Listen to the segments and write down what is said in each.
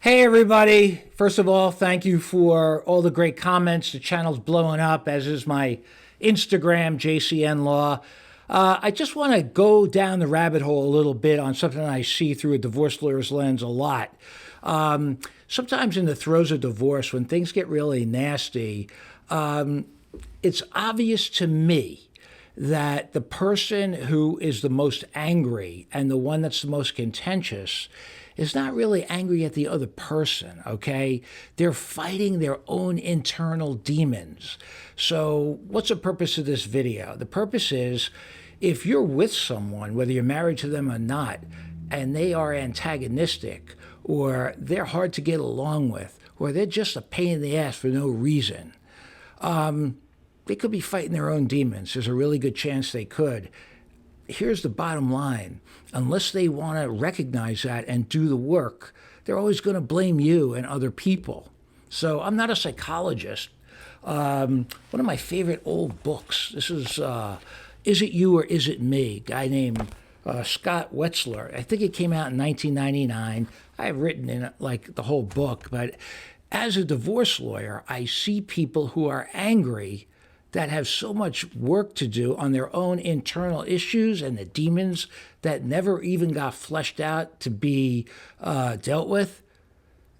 Hey everybody, first of all, thank you for all the great comments. The channel's blowing up, as is my Instagram, JCN Law. I just want to go down the rabbit hole a little bit on something I see through a divorce lawyer's lens a lot. Sometimes in the throes of divorce, when things get really nasty, it's obvious to me that the person who is the most angry and the one that's the most contentious is not really angry at the other person, okay? They're fighting their own internal demons. So what's the purpose of this video? The purpose is, if you're with someone, whether you're married to them or not, and they are antagonistic, or they're hard to get along with, or they're just a pain in the ass for no reason, they could be fighting their own demons. There's a really good chance they could. Here's the bottom line. Unless they want to recognize that and do the work, they're always going to blame you and other people. So I'm not a psychologist. One of my favorite old books, this is It You or Is It Me? Guy named Scott Wetzler. I think it came out in 1999. I've written in it like the whole book, but as a divorce lawyer, I see people who are angry that have so much work to do on their own internal issues and the demons that never even got fleshed out to be dealt with,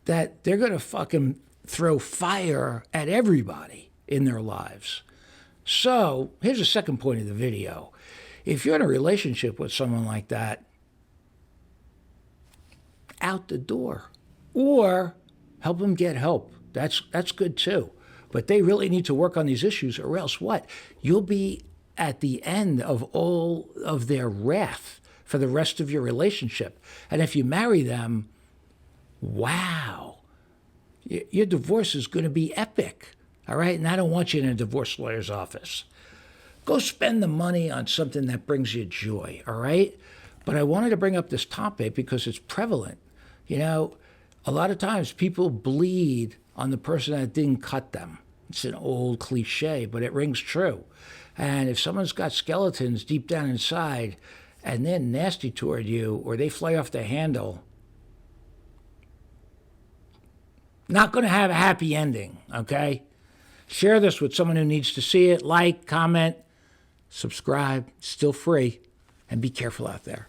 that they're going to fucking throw fire at everybody in their lives. So here's the second point of the video. If you're in a relationship with someone like that, out the door, or help them get help. That's good too. But they really need to work on these issues, or else what? You'll be at the end of all of their wrath for the rest of your relationship. And if you marry them, wow, your divorce is going to be epic. All right? And I don't want you in a divorce lawyer's office. Go spend the money on something that brings you joy. All right? But I wanted to bring up this topic because it's prevalent. You know, a lot of times people bleed on the person that didn't cut them. It's an old cliche, but it rings true. And if someone's got skeletons deep down inside and they're nasty toward you, or they fly off the handle, not going to have a happy ending, okay? Share this with someone who needs to see it. Like, comment, subscribe. It's still free. And be careful out there.